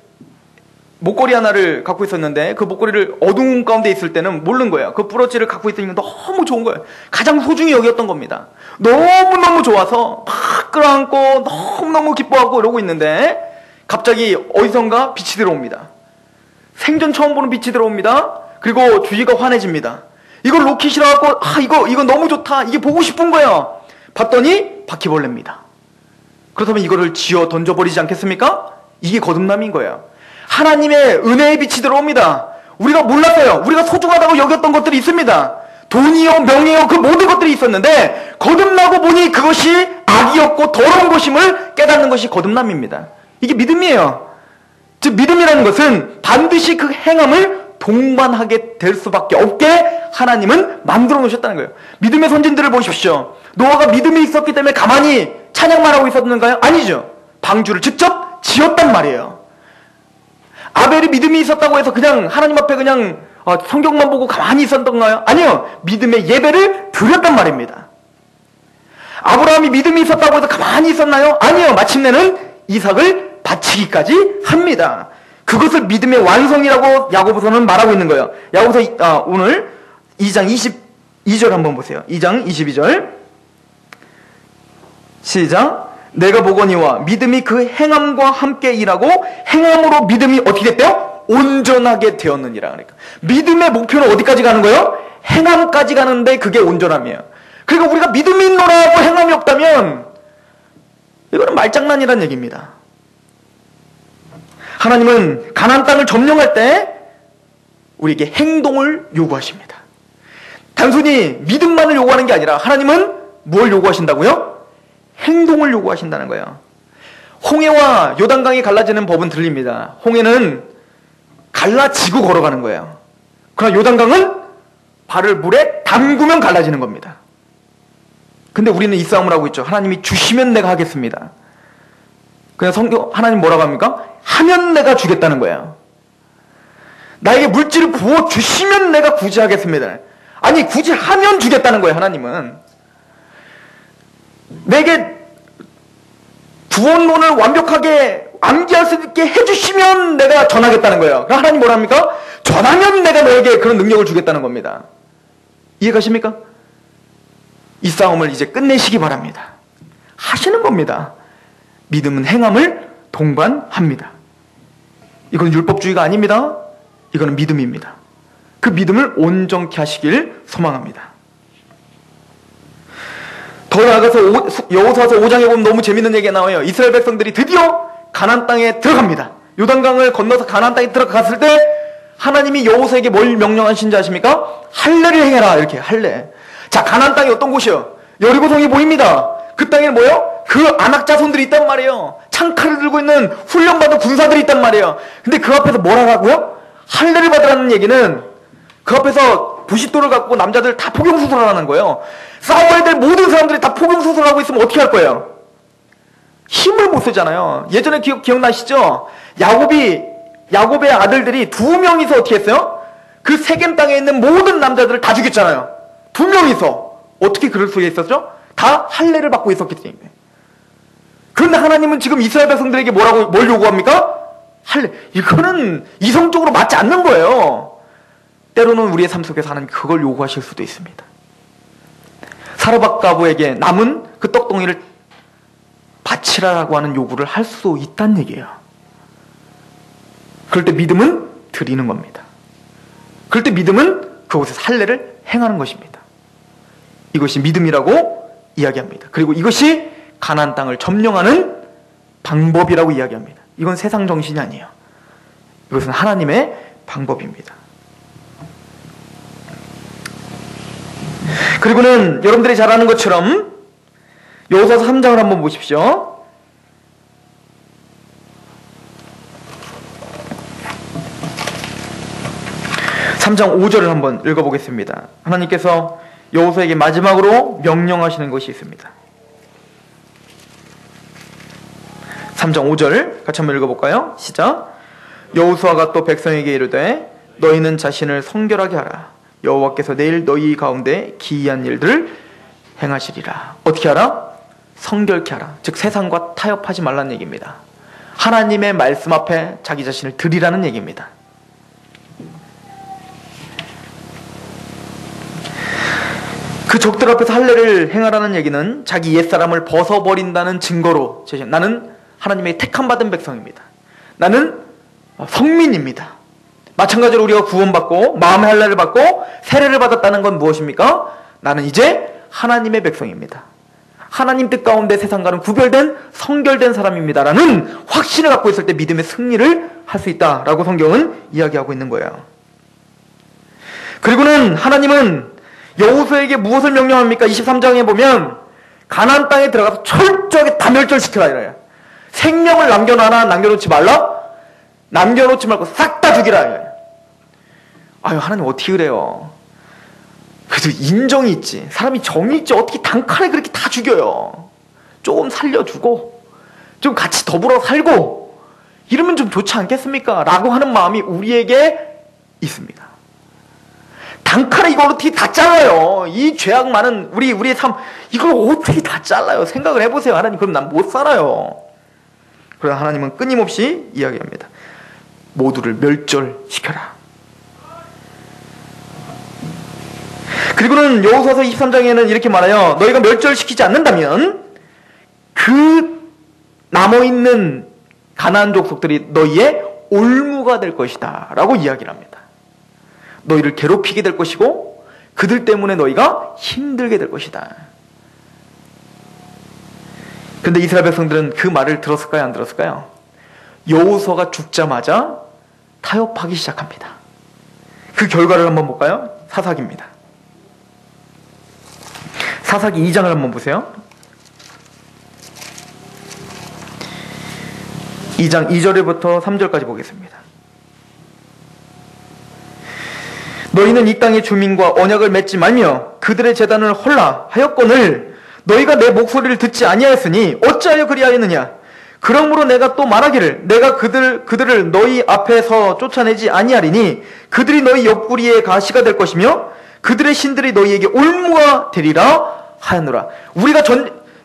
목걸이 하나를 갖고 있었는데 그 목걸이를 어두운 가운데 있을 때는 모르는 거예요. 그 뿌러지를 갖고 있으니까 너무 좋은 거예요. 가장 소중히 여겼던 겁니다. 너무너무 좋아서 막 끌어안고 너무너무 기뻐하고 이러고 있는데 갑자기 어디선가 빛이 들어옵니다. 생전 처음 보는 빛이 들어옵니다. 그리고 주위가 환해집니다. 이걸 놓기 싫어갖고 이거 너무 좋다. 이게 보고 싶은 거예요. 봤더니 바퀴벌레입니다. 그렇다면 이거를 지어 던져버리지 않겠습니까? 이게 거듭남인 거예요. 하나님의 은혜의 빛이 들어옵니다. 우리가 몰랐어요. 우리가 소중하다고 여겼던 것들이 있습니다. 돈이요, 명예요, 그 모든 것들이 있었는데 거듭나고 보니 그것이 악이었고 더러운 것임을 깨닫는 것이 거듭남입니다. 이게 믿음이에요. 즉 믿음이라는 것은 반드시 그 행함을 동반하게 될 수밖에 없게 하나님은 만들어 놓으셨다는 거예요. 믿음의 선진들을 보십시오. 노아가 믿음이 있었기 때문에 가만히 찬양만 하고 있었는가요? 아니죠. 방주를 직접 지었단 말이에요. 아벨이 믿음이 있었다고 해서 그냥 하나님 앞에 그냥 성경만 보고 가만히 있었던가요? 아니요. 믿음의 예배를 드렸단 말입니다. 아브라함이 믿음이 있었다고 해서 가만히 있었나요? 아니요. 마침내는 이삭을 바치기까지 합니다. 그것을 믿음의 완성이라고 야고보서는 말하고 있는 거예요. 야고보서 오늘 2장 22절 한번 보세요. 2장 22절 시작. 내가 보거니와 믿음이 그 행함과 함께 일하고 행함으로 믿음이 어떻게 됐대요? 온전하게 되었느니라. 그러니까 믿음의 목표는 어디까지 가는 거예요? 행함까지 가는데 그게 온전함이에요. 그러니까 우리가 믿음이 있노라고 행함이 없다면 이거는 말장난이라는 얘기입니다. 하나님은 가나안 땅을 점령할 때 우리에게 행동을 요구하십니다. 단순히 믿음만을 요구하는 게 아니라 하나님은 뭘 요구하신다고요? 행동을 요구하신다는 거예요. 홍해와 요단강이 갈라지는 법은 들립니다. 홍해는 갈라지고 걸어가는 거예요. 그러나 요단강은 발을 물에 담그면 갈라지는 겁니다. 근데 우리는 이 싸움을 하고 있죠. 하나님이 주시면 내가 하겠습니다. 그냥 하나님 뭐라고 합니까? 하면 내가 주겠다는 거예요. 나에게 물질을 부어 주시면 내가 굳이 하겠습니다. 아니, 굳이 하면 주겠다는 거예요. 하나님은 내게 구원론을 완벽하게 암기할 수 있게 해주시면 내가 전하겠다는 거예요. 그러니까 하나님 뭐라 합니까? 전하면 내가 너에게 그런 능력을 주겠다는 겁니다. 이해가십니까? 이 싸움을 이제 끝내시기 바랍니다. 하시는 겁니다. 믿음은 행함을 동반합니다. 이건 율법주의가 아닙니다. 이거는 믿음입니다. 그 믿음을 온전케 하시길 소망합니다. 더 나아가서 여호수아서 5장에 보면 너무 재밌는 얘기가 나와요. 이스라엘 백성들이 드디어 가나안 땅에 들어갑니다. 요단강을 건너서 가나안 땅에 들어갔을 때 하나님이 여호수아에게 뭘 명령하신지 아십니까? 할례를 행해라. 이렇게 할례. 자, 가나안 땅이 어떤 곳이요? 여리고성이 보입니다. 그 땅에는 뭐요? 그 안악 자손들이 있단 말이에요. 창칼을 들고 있는 훈련받은 군사들이 있단 말이에요. 근데 그 앞에서 뭘 하라고요? 할례를 받으라는 얘기는 그 앞에서 부싯돌을 갖고 남자들 다 포경수술하라는 거예요. 싸워야 될 모든 사람들이 다 포경수술을 하고 있으면 어떻게 할 거예요? 힘을 못 쓰잖아요. 예전에 기억나시죠? 야곱의 아들들이 2명이서 어떻게 했어요? 그 세겜 땅에 있는 모든 남자들을 다 죽였잖아요. 2명이서. 어떻게 그럴 수 있었죠? 다 할례를 받고 있었기 때문에. 그런데 하나님은 지금 이스라엘 백성들에게 뭘 요구합니까? 할례. 이거는 이성적으로 맞지 않는 거예요. 때로는 우리의 삶 속에서 하나님 그걸 요구하실 수도 있습니다. 사르밧 과부에게 남은 그 떡덩이를 바치라라고 하는 요구를 할 수 있다는 얘기예요. 그럴 때 믿음은 드리는 겁니다. 그럴 때 믿음은 그곳에서 할례를 행하는 것입니다. 이것이 믿음이라고 이야기합니다. 그리고 이것이 가나안 땅을 점령하는 방법이라고 이야기합니다. 이건 세상 정신이 아니에요. 이것은 하나님의 방법입니다. 그리고는 여러분들이 잘 아는 것처럼 여호수아서 3장을 한번 보십시오. (3장 5절을) 한번 읽어보겠습니다. 하나님께서 여호수아에게 마지막으로 명령하시는 것이 있습니다. 3장 5절 같이 한번 읽어볼까요? 시작. 여호수아가 또 백성에게 이르되 너희는 자신을 성결하게 하라. 여호와께서 내일 너희 가운데 기이한 일들을 행하시리라. 어떻게 하라? 성결케 하라. 즉 세상과 타협하지 말라는 얘기입니다. 하나님의 말씀 앞에 자기 자신을 드리라는 얘기입니다. 그 적들 앞에서 할례를 행하라는 얘기는 자기 옛사람을 벗어버린다는 증거로 나는 하나님의 택함받은 백성입니다. 나는 성민입니다. 마찬가지로 우리가 구원받고 마음의 할례를 받고 세례를 받았다는 건 무엇입니까? 나는 이제 하나님의 백성입니다. 하나님 뜻 가운데 세상과는 구별된 성결된 사람입니다라는 확신을 갖고 있을 때 믿음의 승리를 할 수 있다라고 성경은 이야기하고 있는 거예요. 그리고는 하나님은 여호수아에게 무엇을 명령합니까? 23장에 보면 가나안 땅에 들어가서 철저하게 다 멸절시키라 이래요. 생명을 남겨놔라, 남겨놓지 말라? 남겨놓지 말고 싹 다 죽이라 이래요. 아유, 하나님 어떻게 그래요? 그래도 인정이 있지. 사람이 정이 있지. 어떻게 단칼에 그렇게 다 죽여요. 조금 살려주고 좀 같이 더불어 살고 이러면 좀 좋지 않겠습니까? 라고 하는 마음이 우리에게 있습니다. 단칼에 이걸 어떻게 다 잘라요. 이 죄악 많은 우리의 삶 이걸 어떻게 다 잘라요. 생각을 해보세요. 하나님, 그럼 난 못 살아요. 그러나 하나님은 끊임없이 이야기합니다. 모두를 멸절시켜라. 그리고는 여호수아서 23장에는 이렇게 말해요. 너희가 멸절시키지 않는다면 그 남아있는 가나안 족속들이 너희의 올무가 될 것이다 라고 이야기를 합니다. 너희를 괴롭히게 될 것이고 그들 때문에 너희가 힘들게 될 것이다. 그런데 이스라엘 백성들은 그 말을 들었을까요? 안 들었을까요? 여호수아가 죽자마자 타협하기 시작합니다. 그 결과를 한번 볼까요? 사사기입니다. 사사기 2장을 한번 보세요. 2장 2절부터 3절까지 보겠습니다. 너희는 이 땅의 주민과 언약을 맺지 말며 그들의 제단을 헐라 하였거늘 너희가 내 목소리를 듣지 아니하였으니 어찌하여 그리하였느냐. 그러므로 내가 또 말하기를 내가 그들을 너희 앞에서 쫓아내지 아니하리니 그들이 너희 옆구리에 가시가 될 것이며 그들의 신들이 너희에게 올무가 되리라 하였노라.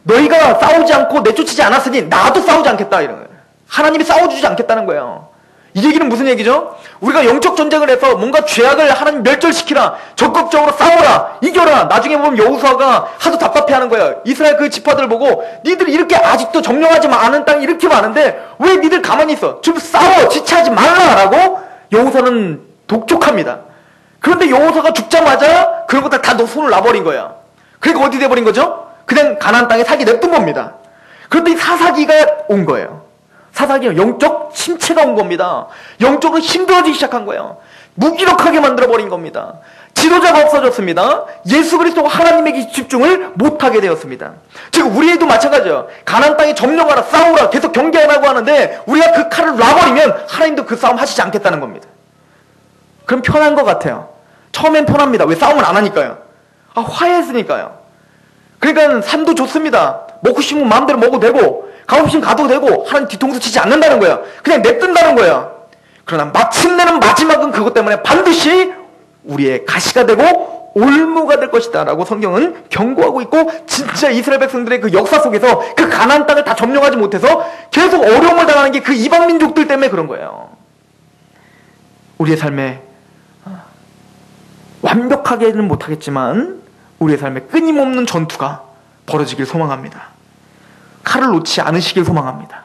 너희가 싸우지 않고 내쫓지 않았으니 나도 싸우지 않겠다 이런 거예요. 하나님이 싸워주지 않겠다는 거예요. 이 얘기는 무슨 얘기죠? 우리가 영적 전쟁을 해서 뭔가 죄악을 하나님 멸절시키라, 적극적으로 싸워라, 이겨라. 나중에 보면 여호수아가 하도 답답해하는 거예요. 이스라엘 그 지파들을 보고 니들 이렇게 아직도 점령하지 않은 땅이 이렇게 많은데 왜 니들 가만히 있어? 좀 싸워, 지체하지 말라라고 여호수아는 독촉합니다. 그런데 여호수아가 죽자마자 그런 것들 다 손을 놔버린 거야. 그러니까 어디 돼버린 거죠? 그냥 가나안 땅에 살게 냅둔 겁니다. 그런데 이 사사기가 온 거예요. 사사기는 영적 침체가 온 겁니다. 영적으로 힘들어지기 시작한 거예요. 무기력하게 만들어버린 겁니다. 지도자가 없어졌습니다. 예수 그리스도가 하나님에게 집중을 못하게 되었습니다. 지금 우리에도 마찬가지예요. 가나안 땅에 점령하라, 싸우라, 계속 경계하라고 하는데 우리가 그 칼을 놔버리면 하나님도 그 싸움 하시지 않겠다는 겁니다. 그럼 편한 것 같아요. 처음엔 편합니다. 왜? 싸움을 안 하니까요. 화해했으니까요. 그러니까 삶도 좋습니다. 먹고 싶으면 마음대로 먹어도 되고 가고 싶으면 가도 되고 하나님 뒤통수 치지 않는다는 거예요. 그냥 냅둔다는 거예요. 그러나 마침내는 마지막은 그것 때문에 반드시 우리의 가시가 되고 올무가 될 것이다 라고 성경은 경고하고 있고, 진짜 이스라엘 백성들의 그 역사 속에서 그 가나안 땅을 다 점령하지 못해서 계속 어려움을 당하는 게 그 이방 민족들 때문에 그런 거예요. 우리의 삶에 완벽하게는 못하겠지만 우리의 삶에 끊임없는 전투가 벌어지길 소망합니다. 칼을 놓지 않으시길 소망합니다.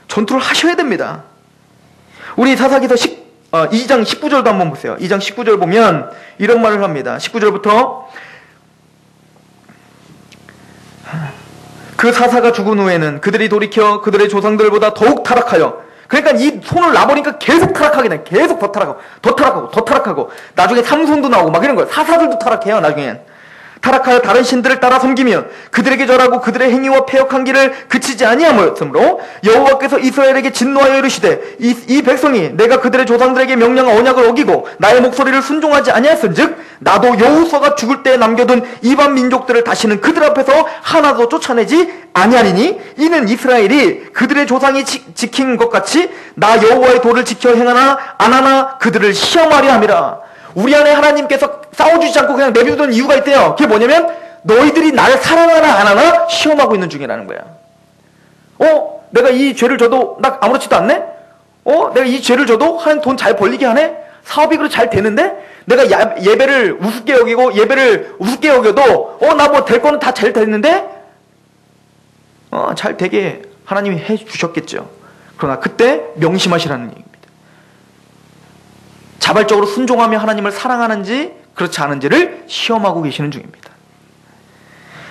전투를 하셔야 됩니다. 우리 사사기서 2장 19절도 한번 보세요. 2장 19절 보면 이런 말을 합니다. 19절부터 그 사사가 죽은 후에는 그들이 돌이켜 그들의 조상들보다 더욱 타락하여, 그러니까 이 손을 놔버리니까 계속 타락하게 돼. 계속 더 타락하고 나중에 삼손도 나오고 막 이런 거예요. 사사들도 타락해요. 나중엔 타락하여 다른 신들을 따라 섬기며 그들에게 절하고 그들의 행위와 패역한 길을 그치지 아니하였으므로 여호와께서 이스라엘에게 진노하여 이르시되 이 백성이 내가 그들의 조상들에게 명령한 언약을 어기고 나의 목소리를 순종하지 아니하였은즉 나도 여호수아가 죽을 때에 남겨둔 이방 민족들을 다시는 그들 앞에서 하나도 쫓아내지 아니하리니 이는 이스라엘이 그들의 조상이 지킨 것 같이 나 여호와의 도를 지켜 행하나 안 하나 그들을 시험하려 함이라. 우리 안에 하나님께서 싸워주지 않고 그냥 내비두는 이유가 있대요. 그게 뭐냐면 너희들이 나를 사랑하나 안 하나 시험하고 있는 중이라는 거야. 내가 이 죄를 져도 나 아무렇지도 않네? 내가 이 죄를 져도 하나님 돈 잘 벌리게 하네? 사업이 그렇게 잘 되는데? 내가 예배를 우습게 여겨도 나 뭐 될 거는 다 잘 됐는데? 잘 되게 하나님이 해주셨겠죠. 그러나 그때 명심하시라는 얘기입니다. 자발적으로 순종하며 하나님을 사랑하는지 그렇지 않은지를 시험하고 계시는 중입니다.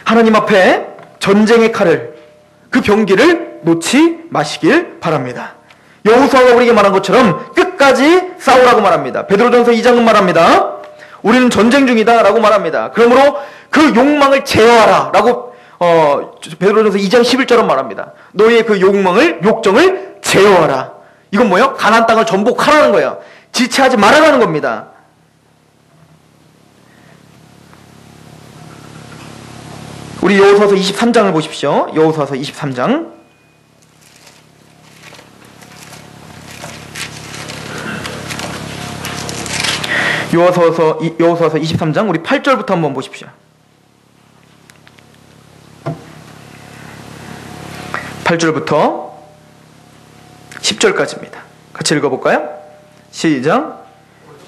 하나님 앞에 전쟁의 칼을, 그 병기를 놓지 마시길 바랍니다. 여호수아가 우리에게 말한 것처럼 끝까지 싸우라고 말합니다. 베드로전서 2장은 말합니다. 우리는 전쟁 중이다 라고 말합니다. 그러므로 그 욕망을 제어하라 라고 베드로전서 2장 11절은 말합니다. 너희의 그 욕정을 제어하라. 이건 뭐예요? 가나안 땅을 전복하라는 거예요. 지체하지 말아라는 겁니다. 우리 여호수아서 23장을 보십시오. 여호수아서 23장. 여호수아서 23장 우리 8절부터 한번 보십시오. 8절부터 10절까지입니다. 같이 읽어볼까요? 시작.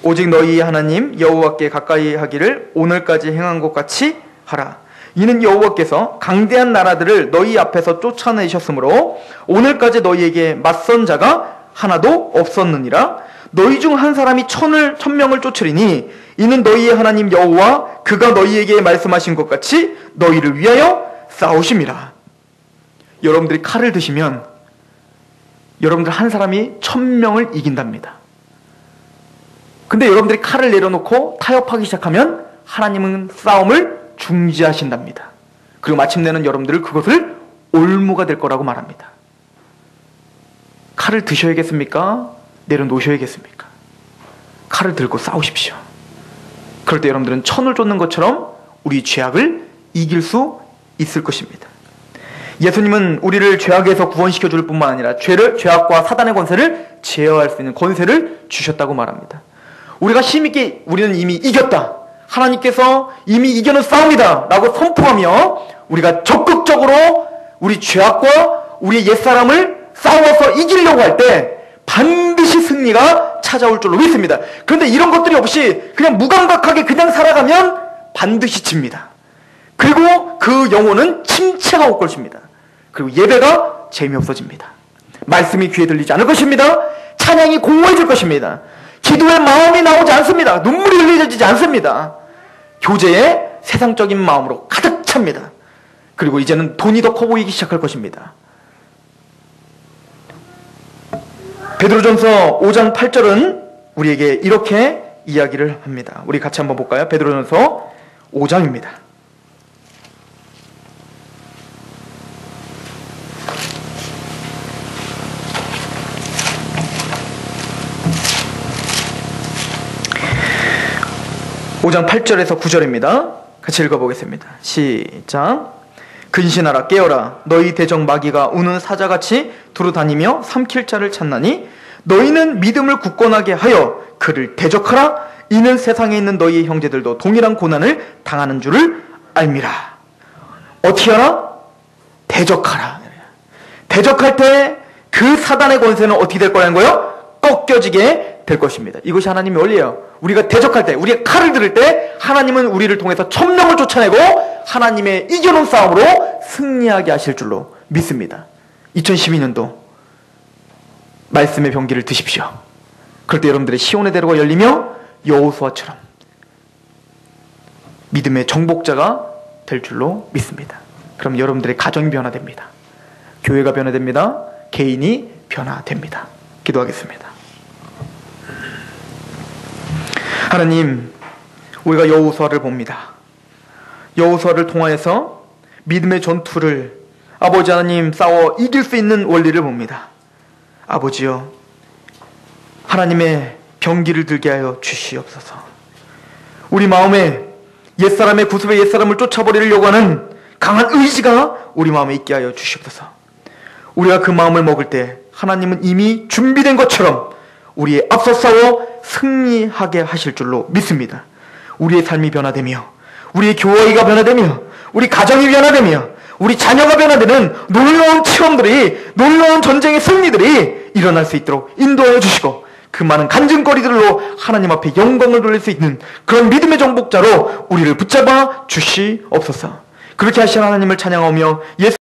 오직 너희 하나님 여호와께 가까이 하기를 오늘까지 행한 것 같이 하라. 이는 여호와께서 강대한 나라들을 너희 앞에서 쫓아내셨으므로 오늘까지 너희에게 맞선 자가 하나도 없었느니라. 너희 중 한 사람이 천명을 쫓으리니 이는 너희의 하나님 여호와 그가 너희에게 말씀하신 것 같이 너희를 위하여 싸우심이라. 여러분들이 칼을 드시면 여러분들 한 사람이 1000명을 이긴답니다. 근데 여러분들이 칼을 내려놓고 타협하기 시작하면 하나님은 싸움을 중지하신답니다. 그리고 마침내는 여러분들을 그것을 올무가 될 거라고 말합니다. 칼을 드셔야겠습니까? 내려놓으셔야겠습니까? 칼을 들고 싸우십시오. 그럴 때 여러분들은 천을 쫓는 것처럼 우리 죄악을 이길 수 있을 것입니다. 예수님은 우리를 죄악에서 구원시켜 줄 뿐만 아니라 죄악과 사단의 권세를 제어할 수 있는 권세를 주셨다고 말합니다. 우리가 힘있게 우리는 이미 이겼다, 하나님께서 이미 이겨는 싸움이다 라고 선포하며 우리가 적극적으로 우리 죄악과 우리의 옛사람을 싸워서 이기려고 할 때 반드시 승리가 찾아올 줄로 믿습니다. 그런데 이런 것들이 없이 그냥 무감각하게 그냥 살아가면 반드시 집니다. 그리고 그 영혼은 침체가 올 것입니다. 그리고 예배가 재미없어집니다. 말씀이 귀에 들리지 않을 것입니다. 찬양이 공허해질 것입니다. 기도에 마음이 나오지 않습니다. 눈물이 흘려지지 않습니다. 교제에 세상적인 마음으로 가득 찹니다. 그리고 이제는 돈이 더 커 보이기 시작할 것입니다. 베드로전서 5장 8절은 우리에게 이렇게 이야기를 합니다. 우리 같이 한번 볼까요? 베드로전서 5장입니다. (5장 8절에서 9절입니다) 같이 읽어보겠습니다. 시작. 근신하라 깨어라 너희 대적 마귀가 우는 사자같이 두루다니며 삼킬 자를 찾나니 너희는 믿음을 굳건하게 하여 그를 대적하라. 이는 세상에 있는 너희의 형제들도 동일한 고난을 당하는 줄을 알미라. 어떻게 하라? 대적하라. 대적할 때 그 사단의 권세는 어떻게 될 거라는 거예요? 꺾여지게 될 것입니다. 이것이 하나님의 원리예요. 우리가 대적할 때, 우리가 칼을 들을 때 하나님은 우리를 통해서 1000명을 쫓아내고 하나님의 이겨놓은 싸움으로 승리하게 하실 줄로 믿습니다. 2012년도 말씀의 병기를 드십시오. 그럴 때 여러분들의 시온의 대로가 열리며 여호수아처럼 믿음의 정복자가 될 줄로 믿습니다. 그럼 여러분들의 가정이 변화됩니다. 교회가 변화됩니다. 개인이 변화됩니다. 기도하겠습니다. 하나님, 우리가 여호수아를 봅니다. 여호수아를 통하여서 믿음의 전투를 아버지 하나님 싸워 이길 수 있는 원리를 봅니다. 아버지여, 하나님의 병기를 들게 하여 주시옵소서. 우리 마음에 옛사람의 구습의 옛사람을 쫓아버리려고 하는 강한 의지가 우리 마음에 있게 하여 주시옵소서. 우리가 그 마음을 먹을 때 하나님은 이미 준비된 것처럼 우리의 앞서 싸워 승리하게 하실 줄로 믿습니다. 우리의 삶이 변화되며 우리의 교회가 변화되며 우리 가정이 변화되며 우리 자녀가 변화되는 놀라운 체험들이, 놀라운 전쟁의 승리들이 일어날 수 있도록 인도하여 주시고 그 많은 간증거리들로 하나님 앞에 영광을 돌릴 수 있는 그런 믿음의 정복자로 우리를 붙잡아 주시옵소서. 그렇게 하신 하나님을 찬양하며 예수